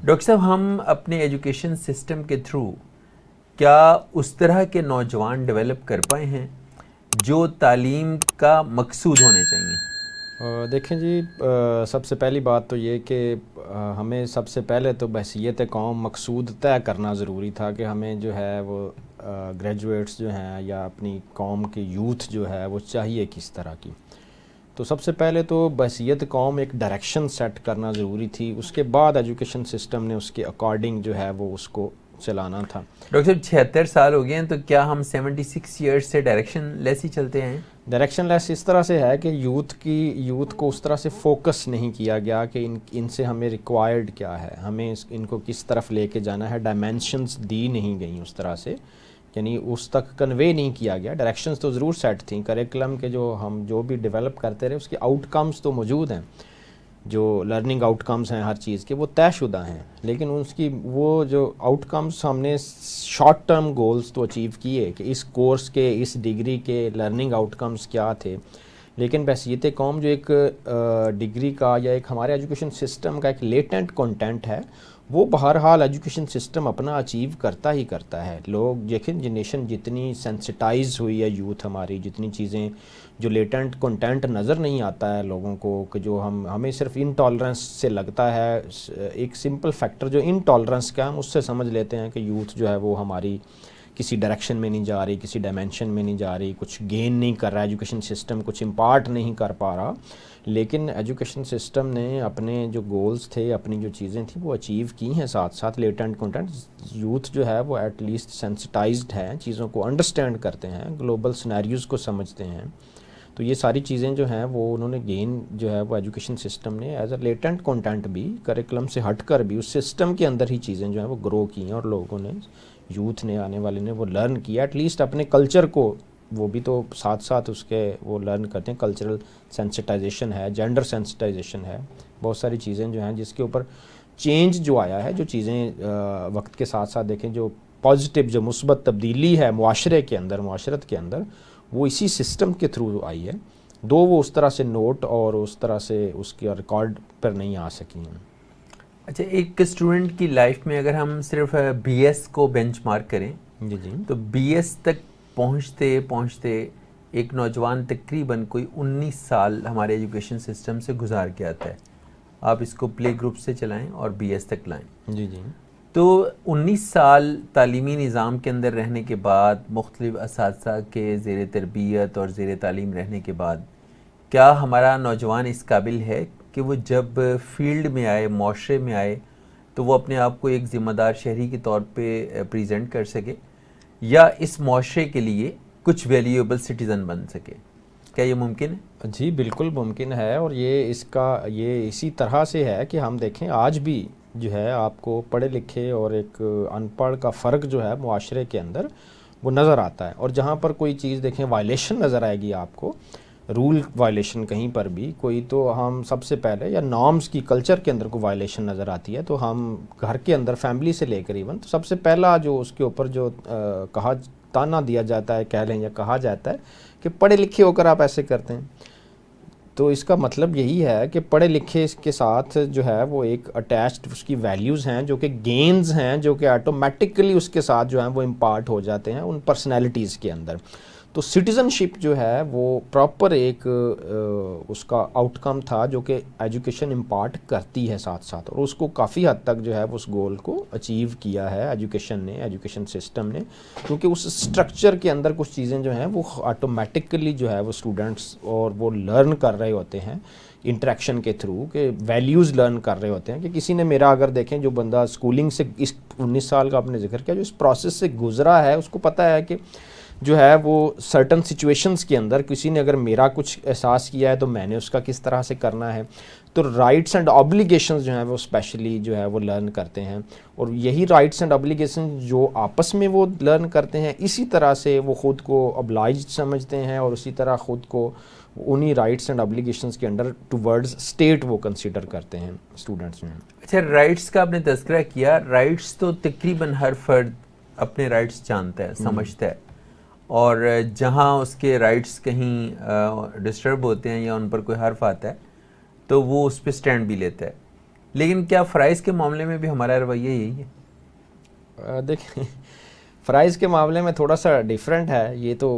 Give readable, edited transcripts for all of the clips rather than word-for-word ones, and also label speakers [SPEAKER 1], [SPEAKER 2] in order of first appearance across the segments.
[SPEAKER 1] Doctor साहब, हम अपने एजुकेशन सिस्टम के थ्रू क्या उस तरह के नौजवान डेवलप कर पाए हैं जो तालीम का मकसूद होने चाहिए?
[SPEAKER 2] देखें जी, सबसे पहली बात तो ये कि हमें सबसे पहले तो बहसीयत कौम मकसूद तय करना ज़रूरी था कि हमें जो है वो ग्रेजुएट्स जो हैं या अपनी कौम के यूथ जो है वो चाहिए किस तरह की। तो सबसे पहले तो बहसीयत कौम एक डायरेक्शन सेट करना ज़रूरी थी, उसके बाद एजुकेशन सिस्टम ने उसके अकॉर्डिंग जो है वो उसको चलाना था।
[SPEAKER 1] डॉक्टर साहब, 76 साल हो गए हैं, तो क्या हम 76 ईयर्स से डायरेक्शन लेस ही चलते हैं?
[SPEAKER 2] डायरेक्शन लेस इस तरह से है कि यूथ को उस तरह से फोकस नहीं किया गया कि इनसे हमें रिक्वायर्ड क्या है, हमें इनको किस तरफ लेके जाना है, डायमेंशंस दी नहीं गई उस तरह से, यानी उस तक कन्वे नहीं किया गया। डायरेक्शंस तो ज़रूर सेट थी, करिकुलम के जो हम जो भी डेवलप करते रहे उसके आउटकम्स तो मौजूद हैं, जो लर्निंग आउटकम्स हैं हर चीज़ के वो तयशुदा हैं, लेकिन उसकी वो जो आउटकम्स हमने शॉर्ट टर्म गोल्स तो अचीव किए कि इस कोर्स के इस डिग्री के लर्निंग आउटकम्स क्या थे, लेकिन बहसीयत कौम जो एक डिग्री का या एक हमारे एजुकेशन सिस्टम का एक लेटेंट कंटेंट है, वो बहरहाल एजुकेशन सिस्टम अपना अचीव करता ही करता है। लोग देखें, जनरेशन जितनी सेंसिटाइज हुई है, यूथ हमारी जितनी चीज़ें जो लेटेंट कंटेंट नज़र नहीं आता है लोगों को, कि जो हमें सिर्फ इनटॉलरेंस से लगता है, एक सिंपल फैक्टर जो इनटॉलरेंस का हम उससे समझ लेते हैं कि यूथ जो है वो हमारी किसी डायरेक्शन में नहीं जा रही, किसी डायमेंशन में नहीं जा रही, कुछ गेन नहीं कर रहा, एजुकेशन सिस्टम कुछ इम्पार्ट नहीं कर पा रहा। लेकिन एजुकेशन सिस्टम ने अपने जो गोल्स थे, अपनी जो चीज़ें थी वो अचीव की हैं। साथ साथ लेटेंट कंटेंट, यूथ जो है वो एटलीस्ट सेंसिटाइज्ड है, चीज़ों को अंडरस्टैंड करते हैं, ग्लोबल सिनेरियोज़ को समझते हैं। तो ये सारी चीज़ें जो हैं वो उन्होंने गेन जो है वो एजुकेशन सिस्टम ने एज अ लेटेंट कंटेंट भी, करिकुलम से हटकर भी उस सिस्टम के अंदर ही चीज़ें जो हैं वो ग्रो की हैं, और लोगों ने, यूथ ने, आने वाले ने वो लर्न किया, एटलीस्ट अपने कल्चर को, वो भी तो साथ साथ उसके वो लर्न करते हैं। कल्चरल सेंसिटाइजेशन है, जेंडर सेंसिटाइजेशन है, बहुत सारी चीज़ें जो हैं जिसके ऊपर चेंज जो आया है, जो चीज़ें वक्त के साथ साथ देखें, जो पॉजिटिव जो मुस्बत तब्दीली है मुआशरे के अंदर, मुआशरत के अंदर, वो इसी सिस्टम के थ्रू आई है। दो वो उस तरह से नोट और उस तरह से उसके रिकॉर्ड पर नहीं आ सकी हैं।
[SPEAKER 1] अच्छा, एक स्टूडेंट की लाइफ में अगर हम सिर्फ बीएस को बेंचमार्क करें,
[SPEAKER 2] जी जी,
[SPEAKER 1] तो बीएस तक पहुंचते पहुंचते एक नौजवान तकरीबन कोई 19 साल हमारे एजुकेशन सिस्टम से गुजार के आता है। आप इसको प्ले ग्रुप से चलाएं और बीएस तक लाएं।
[SPEAKER 2] जी जी,
[SPEAKER 1] तो 19 साल तालीमी निज़ाम के अंदर रहने के बाद, मुख्तलिफ असातिज़ा के ज़ेर तरबियत और ज़ेर तालीम रहने के बाद, क्या हमारा नौजवान इस काबिल है कि वो जब फील्ड में आए, माशरे में आए, तो वो अपने आप को एक ज़िम्मेदार शहरी के तौर पे प्रेजेंट कर सके, या इस माशरे के लिए कुछ वैल्यूएबल सिटीज़न बन सके? क्या ये मुमकिन है?
[SPEAKER 2] जी बिल्कुल मुमकिन है, और ये इसी तरह से है कि हम देखें आज भी जो है आपको पढ़े लिखे और एक अनपढ़ का फ़र्क जो है मुआशरे के अंदर वो नज़र आता है। और जहाँ पर कोई चीज़ देखें वायलेशन नज़र आएगी आपको, रूल वायलेशन कहीं पर भी कोई, तो हम सबसे पहले, या नॉर्म्स की, कल्चर के अंदर को वायलेशन नज़र आती है, तो हम घर के अंदर फैमिली से लेकर इवन, तो सबसे पहला जो उसके ऊपर जो कहा, ताना दिया जाता है कह लें, या कहा जाता है कि पढ़े लिखे होकर आप ऐसे करते हैं। तो इसका मतलब यही है कि पढ़े लिखे के साथ जो है वो एक अटैच्ड उसकी वैल्यूज़ हैं, जो कि गेन्स हैं, जो कि ऑटोमेटिकली उसके साथ जो हैं वो इम्पार्ट हो जाते हैं उन पर्सनैलिटीज़ के अंदर। तो सिटीज़नशिप जो है वो प्रॉपर एक उसका आउटकम था जो कि एजुकेशन इम्पार्ट करती है साथ साथ, और उसको काफ़ी हद तक जो है उस गोल को अचीव किया है एजुकेशन ने, एजुकेशन सिस्टम ने, क्योंकि उस स्ट्रक्चर के अंदर कुछ चीज़ें जो हैं वो ऑटोमेटिकली जो है वो स्टूडेंट्स और वो लर्न कर रहे होते हैं इंटरेक्शन के थ्रू, के वैल्यूज़ लर्न कर रहे होते हैं। कि किसी ने, मेरा अगर देखें, जो बंदा स्कूलिंग से इस 19 साल का आपने जिक्र किया, जो इस प्रोसेस से गुजरा है, उसको पता है कि जो है वो सर्टन सिचुएशंस के अंदर किसी ने अगर मेरा कुछ एहसास किया है तो मैंने उसका किस तरह से करना है। तो राइट्स एंड ऑब्लिगेशंस जो हैं वो स्पेशली जो है वो लर्न करते हैं, और यही राइट्स एंड ऑब्लिगेशन जो आपस में वो लर्न करते हैं, इसी तरह से वो ख़ुद को ऑब्लाइज्ड समझते हैं, और उसी तरह ख़ुद को उन्हीं राइट्स एंड ऑब्लिगेशंस के अंडर टुवर्ड्स स्टेट वो कंसीडर करते हैं स्टूडेंट्स में।
[SPEAKER 1] अच्छा, राइट्स का आपने तज़किरा किया। राइट्स तो तकरीबन हर फर्द अपने राइट्स जानता है, समझता है, और जहाँ उसके राइट्स कहीं डिस्टर्ब होते हैं या उन पर कोई हर्फ आता है तो वो उस पर स्टैंड भी लेता है। लेकिन क्या फ़राइज़ के मामले में भी हमारा रवैया यही है?
[SPEAKER 2] देखिए, फ़राइज़ के मामले में थोड़ा सा डिफरेंट है। ये तो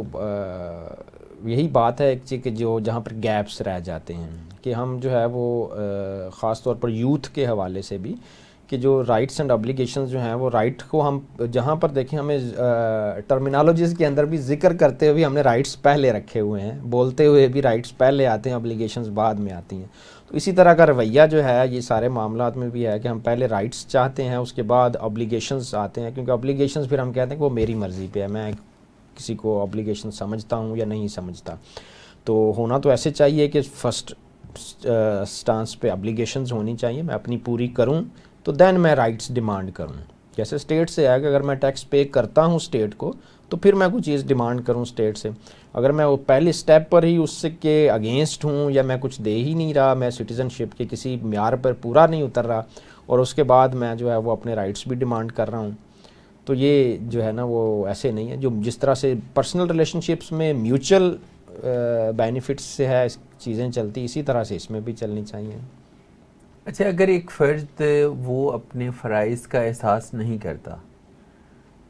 [SPEAKER 2] यही बात है कि जो जहाँ पर गैप्स रह जाते हैं कि हम जो है वो ख़ास तौर पर यूथ के हवाले से भी कि जो राइट्स एंड ऑब्लिगेशंस जो हैं वो राइट को हम जहाँ पर देखें हमें टर्मिनोलॉजीज़ के अंदर भी जिक्र करते हुए हमने राइट्स पहले रखे हुए हैं, बोलते हुए भी राइट्स पहले आते हैं, ऑब्लिगेशंस बाद में आती हैं। तो इसी तरह का रवैया जो है ये सारे मामलात में भी है कि हम पहले राइट्स चाहते हैं, उसके बाद ऑब्लिगेशंस आते हैं, क्योंकि ऑब्लिगेशंस फिर हम कहते हैं कि वो मेरी मर्ज़ी पे है, मैं किसी को ऑब्लिगेशन समझता हूँ या नहीं समझता। तो होना तो ऐसे चाहिए कि फ़र्स्ट स्टांस पे ऑब्लिगेशंस होनी चाहिए, मैं अपनी पूरी करूँ तो देन मैं राइट्स डिमांड करूँ। जैसे स्टेट से है कि अगर मैं टैक्स पे करता हूँ स्टेट को तो फिर मैं कोई चीज़ डिमांड करूँ स्टेट से। अगर मैं वो पहले स्टेप पर ही उससे के अगेंस्ट हूँ या मैं कुछ दे ही नहीं रहा, मैं सिटीज़नशिप के किसी म्यार पर पूरा नहीं उतर रहा और उसके बाद मैं जो है वो अपने राइट्स भी डिमांड कर रहा हूँ, तो ये जो है ना वो ऐसे नहीं है। जो जिस तरह से पर्सनल रिलेशनशिप्स में म्यूचुअल बेनिफिट्स से है चीज़ें चलती, इसी तरह से इसमें भी चलनी चाहिए।
[SPEAKER 1] अच्छा, अगर एक फ़र्द वो अपने फ़राइज़ का एहसास नहीं करता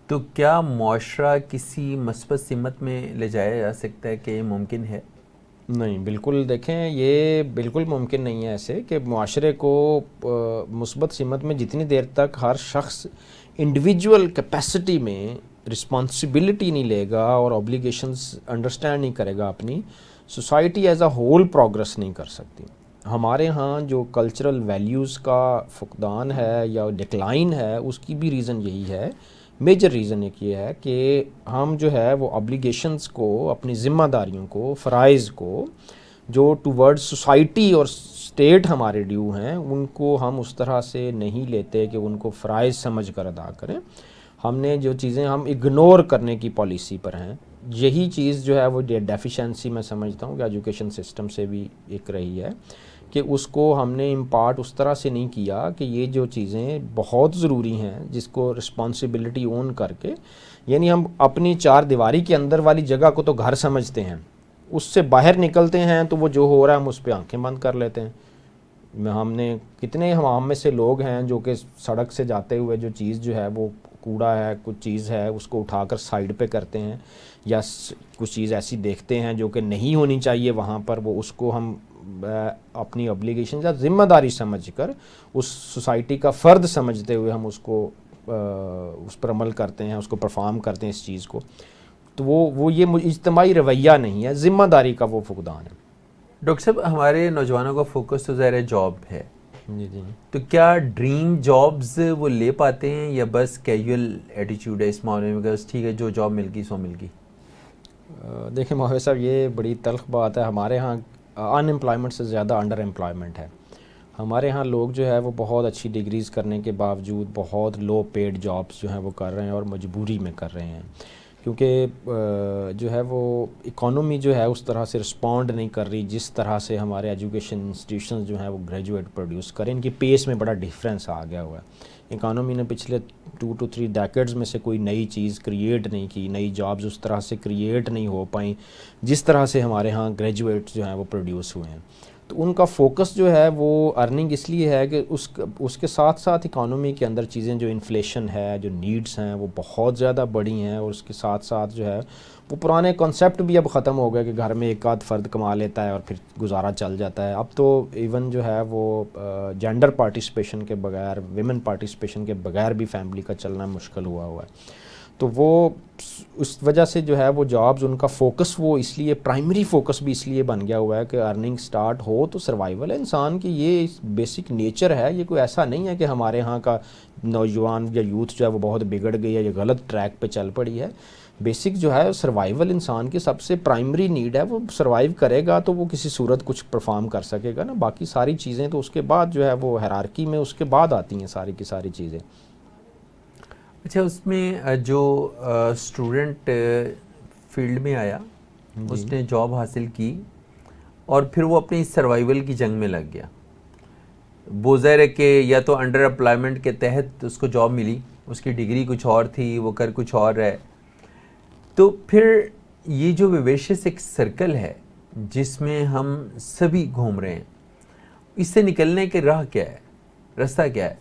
[SPEAKER 1] तो क्या मुआशरा किसी मस्बत सिमत में ले जाया जा सकता है कि ये मुमकिन है?
[SPEAKER 2] नहीं, बिल्कुल देखें, ये बिल्कुल मुमकिन नहीं है ऐसे कि मुआशरे को मुस्बत सिमत में जितनी देर तक हर शख्स इंडिविजुअल कैपेसिटी में रिस्पॉन्सिबिलिटी नहीं लेगा और ऑब्लिगेशंस अंडरस्टैंड नहीं करेगा अपनी, society as a whole progress नहीं कर सकती। हमारे यहाँ जो कल्चरल वैल्यूज़ का फुकदान है या डिक्लाइन है उसकी भी रीज़न यही है, मेजर रीज़न एक ये है कि हम जो है वो ऑब्लिगेशंस को, अपनी ज़िम्मेदारियों को, फ़राइज़ को जो टूवर्ड्स सोसाइटी और स्टेट हमारे ड्यू हैं उनको हम उस तरह से नहीं लेते कि उनको फ़राइज़ समझ कर अदा करें। हमने जो चीज़ें हम इग्नोर करने की पॉलिसी पर हैं, यही चीज़ जो है वो डेफिशिएंसी मैं समझता हूँ कि एजुकेशन सिस्टम से भी एक रही है कि उसको हमने इम्पार्ट उस तरह से नहीं किया कि ये जो चीज़ें बहुत ज़रूरी हैं जिसको रिस्पॉन्सिबिलिटी ओन करके, यानी हम अपनी चार दीवारी के अंदर वाली जगह को तो घर समझते हैं, उससे बाहर निकलते हैं तो वो जो हो रहा है हम उस पर आंखें बंद कर लेते हैं। हमने कितने हम में से लोग हैं जो कि सड़क से जाते हुए जो चीज़ जो है वो कूड़ा है, कुछ चीज़ है, उसको उठाकर साइड पे करते हैं, या कुछ चीज़ ऐसी देखते हैं जो कि नहीं होनी चाहिए वहाँ पर, वो उसको हम अपनी ऑब्लिगेशन या ज़िम्मेदारी समझकर उस सोसाइटी का फ़र्द समझते हुए हम उसको उस पर अमल करते हैं, उसको परफॉर्म करते हैं इस चीज़ को। तो वो ये इज्तिमाई रवैया नहीं है, ज़िम्मेदारी का वो फुकदान है।
[SPEAKER 1] डॉक्टर साहब, हमारे नौजवानों का फोकस तो ज़ाहिर है जॉब है,
[SPEAKER 2] जी जी,
[SPEAKER 1] तो क्या ड्रीम जॉब्स वो ले पाते हैं या बस कैजुअल एटीट्यूड है इस मामले में, बस ठीक है जो जॉब मिल गई सो मिल गई?
[SPEAKER 2] देखिए मोहम्मद साहब, ये बड़ी तल्ख बात है। हमारे यहाँ अनएम्प्लॉयमेंट से ज़्यादा अंडर एम्प्लॉयमेंट है। हमारे यहाँ लोग जो है वो बहुत अच्छी डिग्रीज़ करने के बावजूद बहुत लो पेड जॉब्स जो हैं वो कर रहे हैं और मजबूरी में कर रहे हैं, क्योंकि जो है वो इकोनॉमी जो है उस तरह से रिस्पॉन्ड नहीं कर रही जिस तरह से हमारे एजुकेशन इंस्टीट्यूशन जो हैं वो ग्रेजुएट प्रोड्यूस करें। इनकी पेस में बड़ा डिफरेंस आ गया हुआ है। इकोनॉमी ने पिछले 2 to 3 डेकेड्स में से कोई नई चीज़ क्रिएट नहीं की, नई जॉब्स उस तरह से क्रिएट नहीं हो पाई जिस तरह से हमारे यहाँ ग्रेजुएट जो हैं वो प्रोड्यूस हुए हैं। तो उनका फोकस जो है वो अर्निंग इसलिए है कि उसके साथ साथ इकानमी के अंदर चीज़ें जो इन्फ्लेशन है, जो नीड्स हैं वो बहुत ज़्यादा बड़ी हैं, और उसके साथ साथ जो है वो पुराने कॉन्सेप्ट भी अब ख़त्म हो गए कि घर में एक आध फ़र्द कमा लेता है और फिर गुजारा चल जाता है। अब तो इवन जो है वो जेंडर पार्टिसिपेशन के बगैर, विमेन पार्टिसिपेशन के बगैर भी फैमिली का चलना मुश्किल हुआ हुआ है। तो वो उस वजह से जो है वो जॉब्स, उनका फोकस वो इसलिए प्राइमरी फोकस भी इसलिए बन गया हुआ है कि अर्निंग स्टार्ट हो तो सर्वाइवल है इंसान की, ये बेसिक नेचर है। ये कोई ऐसा नहीं है कि हमारे यहाँ का नौजवान या यूथ जो है वो बहुत बिगड़ गई है या गलत ट्रैक पे चल पड़ी है। बेसिक जो है सर्वाइवल इंसान की सबसे प्राइमरी नीड है, वो सर्वाइव करेगा तो वो किसी सूरत कुछ परफॉर्म कर सकेगा ना। बाकी सारी चीज़ें तो उसके बाद जो है वो हायरार्की में उसके बाद आती हैं सारी की सारी चीज़ें।
[SPEAKER 1] अच्छा, उसमें जो स्टूडेंट फील्ड में आया, उसने जॉब हासिल की और फिर वो अपनी सर्वाइवल की जंग में लग गया। वो ज़ाहिर है कि या तो अंडर एम्प्लॉयमेंट के तहत उसको जॉब मिली, उसकी डिग्री कुछ और थी, वो कर कुछ और है, तो फिर ये जो विवेशियस एक सर्कल है जिसमें हम सभी घूम रहे हैं, इससे निकलने की राह क्या है? रास्ता क्या है?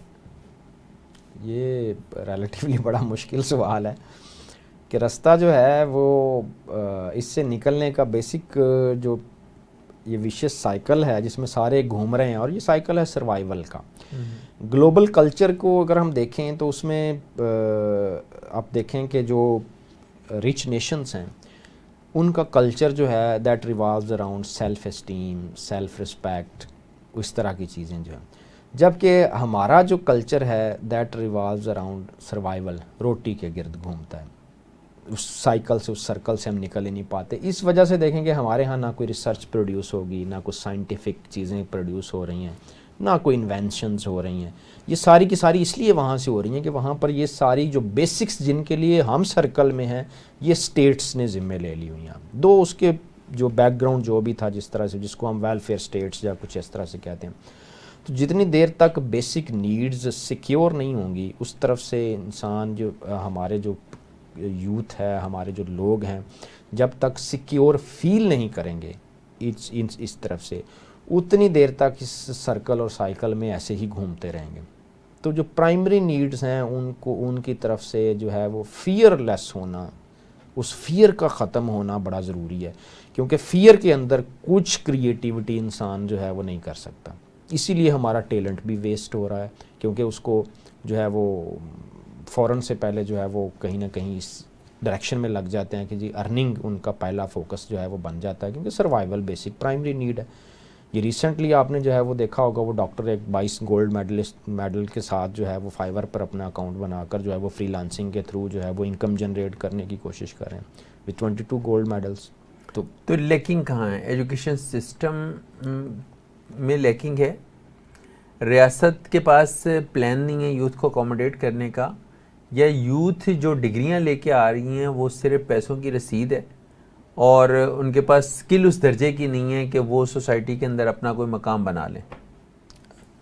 [SPEAKER 2] ये रिलेटिवली बड़ा मुश्किल सवाल है कि रास्ता जो है वो इससे निकलने का बेसिक जो ये विशेष साइकिल है जिसमें सारे घूम रहे हैं, और ये साइकिल है सर्वाइवल का। ग्लोबल कल्चर को अगर हम देखें तो उसमें आप देखें कि जो रिच नेशंस हैं उनका कल्चर जो है that revolves around self esteem, self respect, उस तरह की चीज़ें जो हैं, जबकि हमारा जो कल्चर है दैट रिवॉल्व्स अराउंड सर्वाइवल, रोटी के गिर्द घूमता है। उस साइकिल से, उस सर्कल से हम निकल ही नहीं पाते। इस वजह से देखेंगे हमारे यहाँ ना कोई रिसर्च प्रोड्यूस होगी, ना कुछ साइंटिफिक चीज़ें प्रोड्यूस हो रही हैं, ना कोई इन्वेंशंस हो रही हैं। ये सारी की सारी इसलिए वहाँ से हो रही हैं कि वहाँ पर ये सारी जो बेसिक्स जिनके लिए हम सर्कल में हैं ये स्टेट्स ने ज़िम्मे ले ली हुई हैं। दो उसके जो बैकग्राउंड जो भी था, जिस तरह से जिसको हम वेलफेयर स्टेट्स या कुछ इस तरह से कहते हैं, तो जितनी देर तक बेसिक नीड्स सिक्योर नहीं होंगी उस तरफ से इंसान जो हमारे जो यूथ है, हमारे जो लोग हैं, जब तक सिक्योर फील नहीं करेंगे इस तरफ से, उतनी देर तक इस सर्कल और साइकिल में ऐसे ही घूमते रहेंगे। तो जो प्राइमरी नीड्स हैं उनको, उनकी तरफ से जो है वो फियरलेस होना, उस फियर का ख़त्म होना बड़ा ज़रूरी है, क्योंकि फियर के अंदर कुछ क्रिएटिविटी इंसान जो है वो नहीं कर सकता। इसीलिए हमारा टैलेंट भी वेस्ट हो रहा है, क्योंकि उसको जो है वो फ़ौरन से पहले जो है वो कहीं ना कहीं इस डायरेक्शन में लग जाते हैं कि जी अर्निंग उनका पहला फोकस जो है वो बन जाता है, क्योंकि सर्वाइवल बेसिक प्राइमरी नीड है। ये रिसेंटली आपने जो है वो देखा होगा, वो डॉक्टर एक 22 गोल्ड मेडल के साथ जो है वो फाइवर पर अपना अकाउंट बनाकर जो है वो फ्रीलांसिंग के थ्रू जो है वो इनकम जनरेट करने की कोशिश कर रहे हैं विद 22 गोल्ड मेडल्स।
[SPEAKER 1] तो लैकिंग कहाँ है? एजुकेशन सिस्टम में लैकिंग है, रियासत के पास प्लान नहीं है यूथ को अकोमोडेट करने का, या यूथ जो डिग्रियां लेके आ रही हैं वो सिर्फ पैसों की रसीद है और उनके पास स्किल उस दर्जे की नहीं है कि वो सोसाइटी के अंदर अपना कोई मकाम बना लें?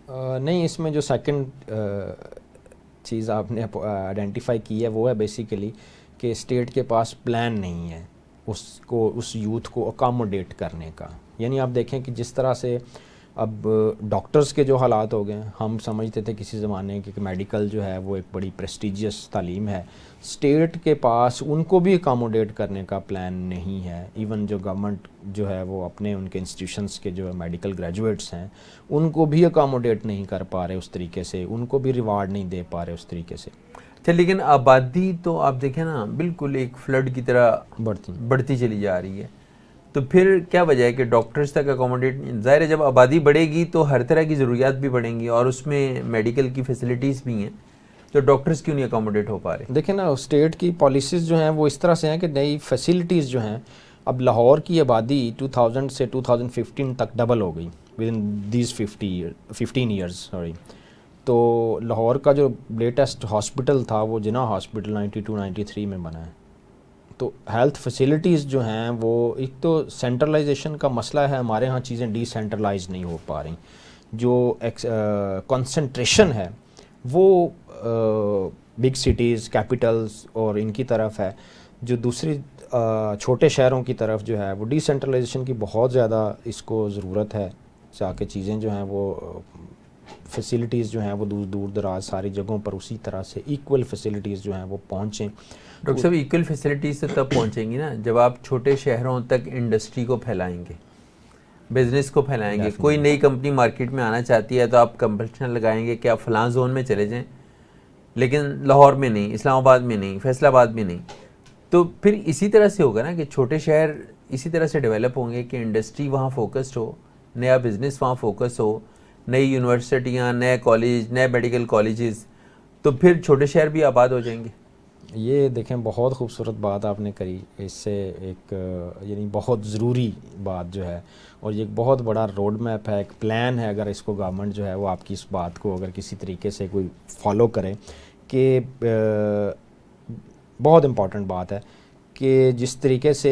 [SPEAKER 2] नहीं, इसमें जो सेकंड चीज़ आपने आइडेंटिफाई की है वो है बेसिकली कि स्टेट के पास प्लान नहीं है उसको, उस यूथ को अकोमोडेट करने का। यानी आप देखें कि जिस तरह से अब डॉक्टर्स के जो हालात हो गए, हम समझते थे किसी ज़माने के कि मेडिकल जो है वो एक बड़ी प्रेस्टिजियस तालीम है, स्टेट के पास उनको भी अकोमोडेट करने का प्लान नहीं है। इवन जो गवर्नमेंट जो है वो अपने उनके इंस्टीट्यूशंस के जो मेडिकल ग्रेजुएट्स हैं उनको भी अकोमोडेट नहीं कर पा रहे उस तरीके से, उनको भी रिवार्ड नहीं दे पा रहे उस तरीके से।
[SPEAKER 1] अच्छा, लेकिन आबादी तो आप देखें ना बिल्कुल एक फ्लड की तरह बढ़ती चली जा रही है, तो फिर क्या वजह है कि डॉक्टर्स तक अकोमोडेट? ज़ाहिर है जब आबादी बढ़ेगी तो हर तरह की ज़रूरियात भी बढ़ेंगी और उसमें मेडिकल की फैसिलिटीज़ भी हैं, तो डॉक्टर्स क्यों नहीं अकोमोडेट हो पा रहे?
[SPEAKER 2] देखिए ना, स्टेट की पॉलिसीज़ जो हैं वो इस तरह से हैं कि नई फैसिलिटीज़ जो हैं, अब लाहौर की आबादी 2000 से 2015 तक डबल हो गई with in these 15 years sorry. तो लाहौर का जो लेटेस्ट हॉस्पिटल था वो जिना हॉस्पिटल 92-93 में बना है। तो हेल्थ फैसिलिटीज़ जो हैं वो, एक तो सेंट्रलाइजेशन का मसला है, हमारे यहाँ चीज़ें डिसेंट्रलाइज नहीं हो पा रही, जो कंसंट्रेशन है वो बिग सिटीज़, कैपिटल्स और इनकी तरफ है, जो दूसरी छोटे शहरों की तरफ जो है वो डिसेंट्रलाइजेशन की बहुत ज़्यादा इसको ज़रूरत है, ताकि चीज़ें जो हैं वो फैसिलिटीज़ जो हैं वो दूर दराज सारी जगहों पर उसी तरह से इक्वल फैसिलिटीज़ जो हैं वो पहुँचें।
[SPEAKER 1] डॉक्टर साहब, इक्वल फैसिलिटीज़ से तब पहुँचेंगी ना जब आप छोटे शहरों तक इंडस्ट्री को फैलाएंगे, बिजनेस को फैलाएंगे। कोई नई कंपनी मार्केट में आना चाहती है तो आप कंपल्शन लगाएंगे कि आप फलां जोन में चले जाएं, लेकिन लाहौर में नहीं, इस्लामाबाद में नहीं, फैसलाबाद में नहीं। तो फिर इसी तरह से होगा ना कि छोटे शहर इसी तरह से डेवलप होंगे कि इंडस्ट्री वहाँ फोकस्ड हो, नया बिजनेस वहाँ फोकस हो, नई यूनिवर्सिटियाँ, नए कॉलेज, नए मेडिकल कॉलेजेस, तो फिर छोटे शहर भी आबाद हो जाएंगे।
[SPEAKER 2] ये देखें, बहुत खूबसूरत बात आपने करी, इससे एक यानी बहुत ज़रूरी बात जो है, और ये एक बहुत बड़ा रोड मैप है, एक प्लान है। अगर इसको गवर्नमेंट जो है वो आपकी इस बात को अगर किसी तरीके से कोई फॉलो करे, कि बहुत इम्पॉर्टेंट बात है कि जिस तरीके से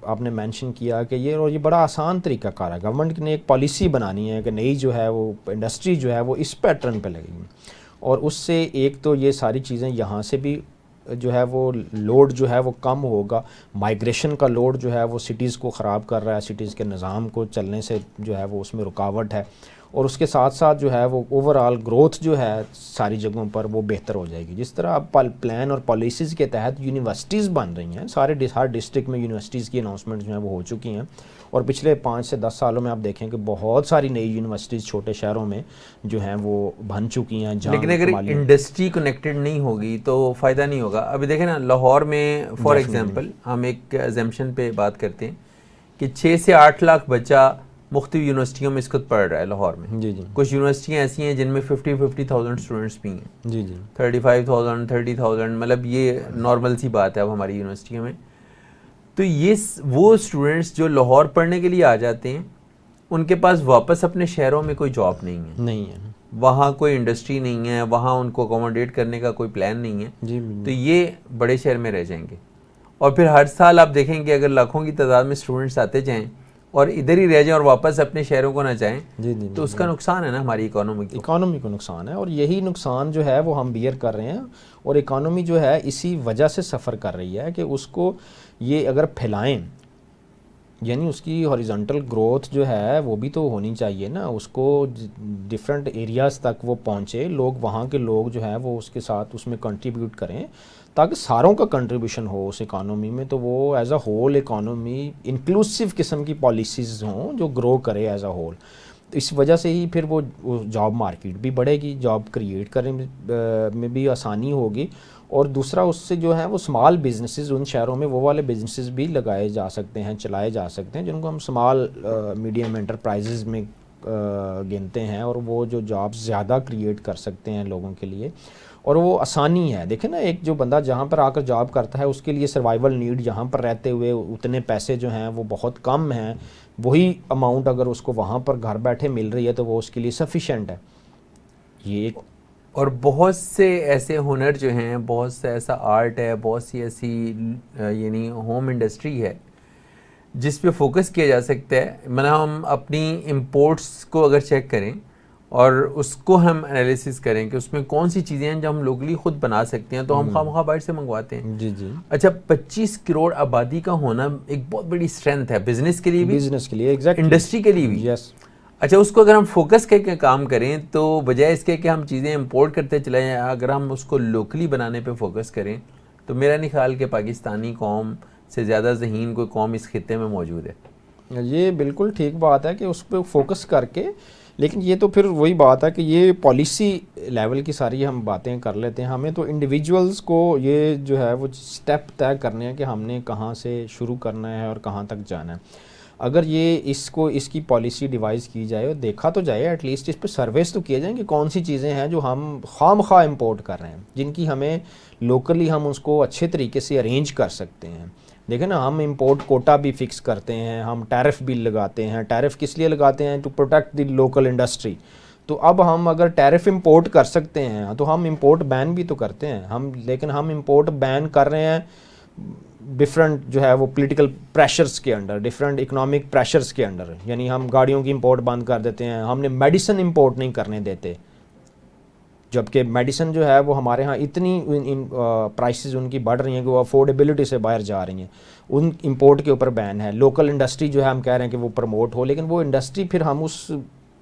[SPEAKER 2] आपने मेंशन किया कि ये बड़ा आसान तरीका कार है। गवर्नमेंट ने एक पॉलिसी बनानी है कि नई जो है वो इंडस्ट्री जो है वो इस पैटर्न पे लगेगी, और उससे एक तो ये सारी चीज़ें यहाँ से भी जो है वो लोड जो है वो कम होगा। माइग्रेशन का लोड जो है वो सिटीज़ को ख़राब कर रहा है, सिटीज़ के निज़ाम को चलने से जो है वो उसमें रुकावट है। और उसके साथ साथ जो है वो ओवरऑल ग्रोथ जो है सारी जगहों पर वो बेहतर हो जाएगी। जिस तरह अब प्लान और पॉलिसीज़ के तहत यूनिवर्सिटीज़ बन रही हैं, हर डिस्ट्रिक्ट में यूनिवर्सिटीज़ की अनाउंसमेंट जो है वो हो चुकी हैं, और पिछले 5 से 10 सालों में आप देखें कि बहुत सारी नई यूनिवर्सिटीज़ छोटे शहरों में जो हैं वो बन चुकी हैं।
[SPEAKER 1] लेकिन अगर इंडस्ट्री कनेक्टेड नहीं होगी तो फ़ायदा नहीं होगा। अभी देखें ना, लाहौर में फॉर एग्जांपल हम एक एग्जाम्पशन पे बात करते हैं कि 6 से 8 लाख बच्चा मुख्तलिफ यूनिवर्सिटियों में इसको पढ़ रहा है लाहौर में।
[SPEAKER 2] जी जी।
[SPEAKER 1] कुछ यूनिवर्सिटियाँ ऐसी हैं जिनमें 50,000 स्टूडेंट्स भी हैं।
[SPEAKER 2] जी जी।
[SPEAKER 1] 35,000 30,000, मतलब ये नॉर्मल सी बात है अब हमारी यूनिवर्सिटियों में। तो ये वो स्टूडेंट्स जो लाहौर पढ़ने के लिए आ जाते हैं, उनके पास वापस अपने शहरों में कोई जॉब नहीं है, वहाँ कोई इंडस्ट्री नहीं है, वहाँ उनको अकोमोडेट करने का कोई प्लान नहीं है
[SPEAKER 2] जी।
[SPEAKER 1] तो ये बड़े शहर में रह जाएंगे। और फिर हर साल आप देखेंगे अगर लाखों की तादाद में स्टूडेंट्स आते जाएं और इधर ही रह जाएं और वापस अपने शहरों को ना जाएं,
[SPEAKER 2] जी,
[SPEAKER 1] तो उसका नुकसान है ना हमारी इकोनॉमी
[SPEAKER 2] को नुकसान है। और यही नुकसान जो है वो हम बियर कर रहे हैं, और इकोनॉमी जो है इसी वजह से सफ़र कर रही है कि उसको ये अगर फैलाएं, यानी उसकी हॉरिजॉन्टल ग्रोथ जो है वो भी तो होनी चाहिए ना, उसको डिफरेंट एरियाज़ तक वो पहुँचे, लोग वहाँ के लोग जो है वो उसके साथ उसमें कंट्रीब्यूट करें, ताकि सारों का कंट्रीब्यूशन हो उस इकानमी में, तो वो as a whole economy inclusive किस्म की पॉलिसीज़ हों जो ग्रो करे एज अ होल। तो इस वजह से ही फिर वो जॉब मार्केट भी बढ़ेगी, जॉब क्रिएट करने में भी आसानी होगी, और दूसरा उससे जो है वो स्मॉल बिजनेसेस उन शहरों में वो वाले बिजनेसेस भी लगाए जा सकते हैं, चलाए जा सकते हैं, जिनको हम स्मॉल मीडियम एंटरप्राइजेज में गिनते हैं, और वो जो जॉब्स ज़्यादा क्रिएट कर सकते हैं लोगों के लिए, और वो आसानी है। देखें ना, एक जो बंदा जहाँ पर आकर जॉब करता है उसके लिए सर्वाइवल नीड यहाँ पर रहते हुए उतने पैसे जो हैं वो बहुत कम हैं, वही अमाउंट अगर उसको वहाँ पर घर बैठे मिल रही है तो वो उसके लिए सफिशेंट है। ये एक
[SPEAKER 1] और बहुत से ऐसे हुनर जो हैं, बहुत से ऐसा आर्ट है, बहुत सी ऐसी यानी होम इंडस्ट्री है जिस पे फोकस किया जा सकता है। मतलब हम अपनी इंपोर्ट्स को अगर चेक करें और उसको हम एनालिसिस करें कि उसमें कौन सी चीज़ें हैं जो हम लोकली खुद बना सकते हैं, तो हम खामखा बाहर से मंगवाते हैं।
[SPEAKER 2] जी जी।
[SPEAKER 1] अच्छा, 25 करोड़ आबादी का होना एक बहुत बड़ी स्ट्रेंथ है बिजनेस के लिए भी,
[SPEAKER 2] एग्जैक्टली,
[SPEAKER 1] इंडस्ट्री के लिए भी।
[SPEAKER 2] यस।
[SPEAKER 1] अच्छा, उसको अगर हम फोकस करके काम करें तो बजाय इसके कि हम चीज़ें इंपोर्ट करते चले जाएं, अगर हम उसको लोकली बनाने पे फोकस करें तो मेरा नहीं ख्याल कि पाकिस्तानी कौम से ज़्यादा ज़हीन कोई कौम इस खित्ते में मौजूद है।
[SPEAKER 2] ये बिल्कुल ठीक बात है कि उस पर फोकस करके, लेकिन ये तो फिर वही बात है कि ये पॉलिसी लेवल की सारी हम बातें कर लेते हैं। हमें तो इंडिविजुअल्स को ये जो है वो स्टेप तय करने हैं कि हमने कहाँ से शुरू करना है और कहाँ तक जाना है। अगर ये इसकी पॉलिसी डिवाइस की जाए और देखा तो जाए, एटलीस्ट इस पर सर्वेस तो किए जाएँ कि कौन सी चीज़ें हैं जो हम खामखा इंपोर्ट कर रहे हैं, जिनकी हमें लोकली हम उसको अच्छे तरीके से अरेंज कर सकते हैं। देखें ना, हम इंपोर्ट कोटा भी फिक्स करते हैं, हम टैरिफ बिल लगाते हैं। टैरिफ किस लिए लगाते हैं? To protect the local industry. तो अब हम अगर टैरिफ इंपोर्ट कर सकते हैं तो हम इंपोर्ट बैन भी तो करते हैं लेकिन हम इंपोर्ट बैन कर रहे हैं डिफरेंट जो है वो पॉलिटिकल प्रेशर्स के अंडर, डिफरेंट इकोनॉमिक प्रेशर्स के अंडर। यानी हम गाड़ियों की इंपोर्ट बंद कर देते हैं, हमने मेडिसिन इंपोर्ट नहीं करने देते, जबकि मेडिसिन जो है वो हमारे यहाँ इतनी प्राइसेस उनकी बढ़ रही हैं कि वो अफोर्डेबिलिटी से बाहर जा रही हैं, उन इंपोर्ट के ऊपर बैन है। लोकल इंडस्ट्री जो है हम कह रहे हैं कि वो प्रमोट हो, लेकिन वो इंडस्ट्री फिर हम उस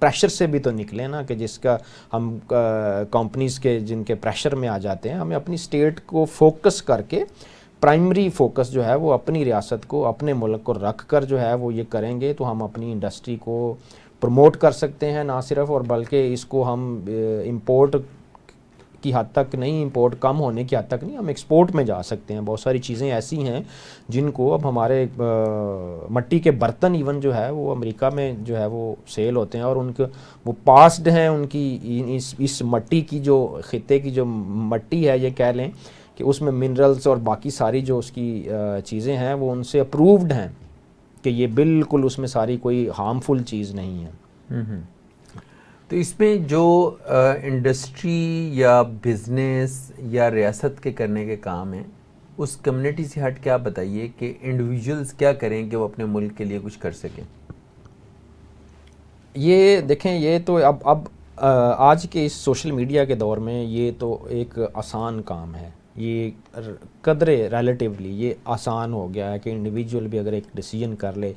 [SPEAKER 2] प्रेशर से भी तो निकले ना, कि जिसका हम कंपनीज़ के जिनके प्रेशर में आ जाते हैं। हमें अपनी स्टेट को फोकस करके, प्राइमरी फोकस जो है वो अपनी रियासत को, अपने मुल्क को रख कर जो है वो ये करेंगे तो हम अपनी इंडस्ट्री को प्रमोट कर सकते हैं ना सिर्फ, और बल्कि इसको हम इंपोर्ट की हद तक नहीं, इंपोर्ट कम होने की हद तक नहीं, हम एक्सपोर्ट में जा सकते हैं। बहुत सारी चीज़ें ऐसी हैं जिनको अब हमारे मिट्टी के बर्तन इवन जो है वो अमेरिका में जो है वो सेल होते हैं, और उनके वो पास्ड हैं उनकी इस मिट्टी की, जो खित्ते की जो मिट्टी है, ये कह लें कि उसमें मिनरल्स और बाकी सारी जो उसकी चीज़ें हैं वो उनसे अप्रूव्ड हैं, कि ये बिल्कुल उसमें सारी कोई हार्मफुल चीज़ नहीं है।
[SPEAKER 1] तो इसमें जो इंडस्ट्री या बिजनेस या रियासत के करने के काम हैं, उस कम्युनिटी से हट के आप बताइए कि इंडिविजुअल्स क्या करें कि वो अपने मुल्क के लिए कुछ कर सकें।
[SPEAKER 2] ये देखें, ये तो अब आज के इस सोशल मीडिया के दौर में ये तो एक आसान काम है, ये कदरे रिलेटिवली ये आसान हो गया है कि इंडिविजुअल भी अगर एक डिसीजन कर ले,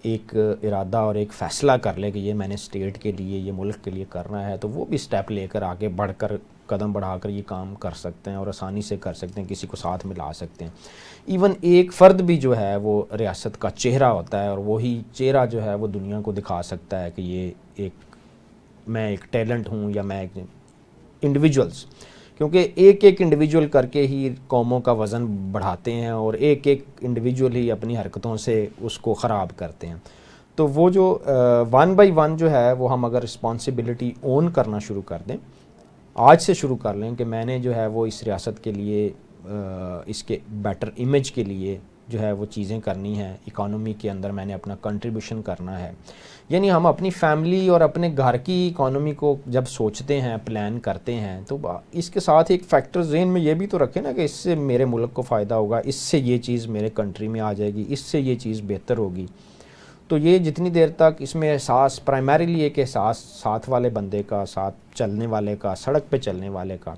[SPEAKER 2] एक इरादा और एक फ़ैसला कर ले कि ये मैंने स्टेट के लिए, ये मुल्क के लिए करना है, तो वो भी स्टेप लेकर आगे बढ़कर, कदम बढ़ाकर ये काम कर सकते हैं और आसानी से कर सकते हैं, किसी को साथ मिला सकते हैं। इवन एक फ़र्द भी जो है वो रियासत का चेहरा होता है, और वही चेहरा जो है वो दुनिया को दिखा सकता है कि ये मैं एक टैलेंट हूँ, या मैं एक इंडिविजुअल्स, क्योंकि एक एक इंडिविजुअल करके ही कौमों का वज़न बढ़ाते हैं, और एक एक इंडिविजुअल ही अपनी हरकतों से उसको ख़राब करते हैं। तो वो जो 1 बाय 1 जो है वो हम अगर रिस्पॉन्सिबिलिटी ओन करना शुरू कर दें, आज से शुरू कर लें कि मैंने जो है वो इस रियासत के लिए, इसके बेटर इमेज के लिए जो है वो चीज़ें करनी है, इकोनॉमी के अंदर मैंने अपना कंट्रीब्यूशन करना है। यानी हम अपनी फैमिली और अपने घर की इकोनॉमी को जब सोचते हैं, प्लान करते हैं, तो इसके साथ एक फैक्टर ज़हन में ये भी तो रखें ना कि इससे मेरे मुल्क को फ़ायदा होगा, इससे ये चीज़ मेरे कंट्री में आ जाएगी, इससे ये चीज़ बेहतर होगी। तो ये जितनी देर तक इसमें एहसास, प्राइमरीली एक एहसास साथ वाले बंदे का, साथ चलने वाले का, सड़क पे चलने वाले का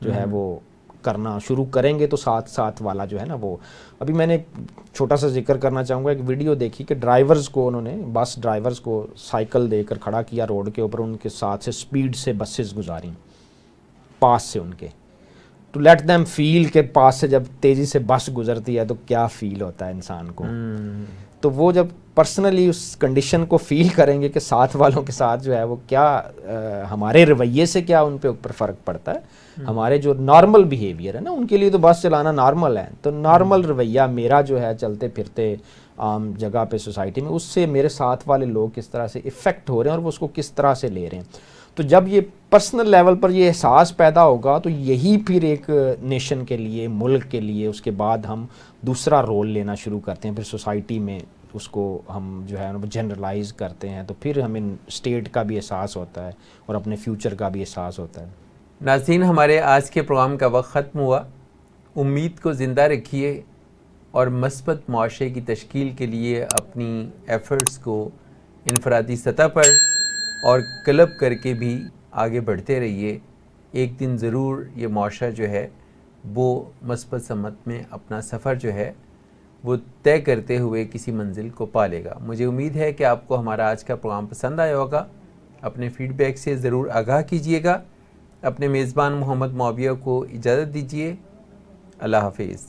[SPEAKER 2] जो है वो करना शुरू करेंगे, तो साथ साथ वाला जो है ना वो, अभी मैंने एक छोटा सा जिक्र करना चाहूँगा, एक वीडियो देखी कि ड्राइवर्स को, उन्होंने बस ड्राइवर्स को साइकिल देकर खड़ा किया रोड के ऊपर, उनके साथ से स्पीड से बसेस गुजारी पास से उनके, टू लेट देम फील के पास से जब तेज़ी से बस गुजरती है तो क्या फ़ील होता है इंसान को। तो वो जब पर्सनली उस कंडीशन को फील करेंगे कि साथ वालों के साथ जो है वो क्या, हमारे रवैये से क्या उन पे ऊपर फ़र्क पड़ता है, हमारे जो नॉर्मल बिहेवियर है ना, उनके लिए तो बस चलाना नॉर्मल है, तो नॉर्मल रवैया मेरा जो है चलते फिरते आम जगह पे सोसाइटी में, उससे मेरे साथ वाले लोग किस तरह से इफ़ेक्ट हो रहे हैं और वो उसको किस तरह से ले रहे हैं। तो जब ये पर्सनल लेवल पर ये एहसास पैदा होगा, तो यही फिर एक नेशन के लिए, मुल्क के लिए, उसके बाद हम दूसरा रोल लेना शुरू करते हैं, फिर सोसाइटी में उसको हम जो है वो जनरलाइज करते हैं, तो फिर हमें स्टेट का भी एहसास होता है और अपने फ्यूचर का भी एहसास होता है।
[SPEAKER 1] नाज़रीन, हमारे आज के प्रोग्राम का वक्त ख़त्म हुआ। उम्मीद को ज़िंदा रखिए और मस्बत मुआशरे की तश्कील के लिए अपनी एफ़र्ट्स को इनफरादी सतह पर और क्लब करके भी आगे बढ़ते रहिए। एक दिन ज़रूर ये मुआशरा जो है वो मस्बत समत में अपना सफ़र जो है वो तय करते हुए किसी मंजिल को पा लेगा। मुझे उम्मीद है कि आपको हमारा आज का प्रोग्राम पसंद आया होगा। अपने फ़ीडबैक से ज़रूर आगाह कीजिएगा। अपने मेज़बान मोहम्मद मुआविया को इजाज़त दीजिए। अल्लाह हाफ़िज़।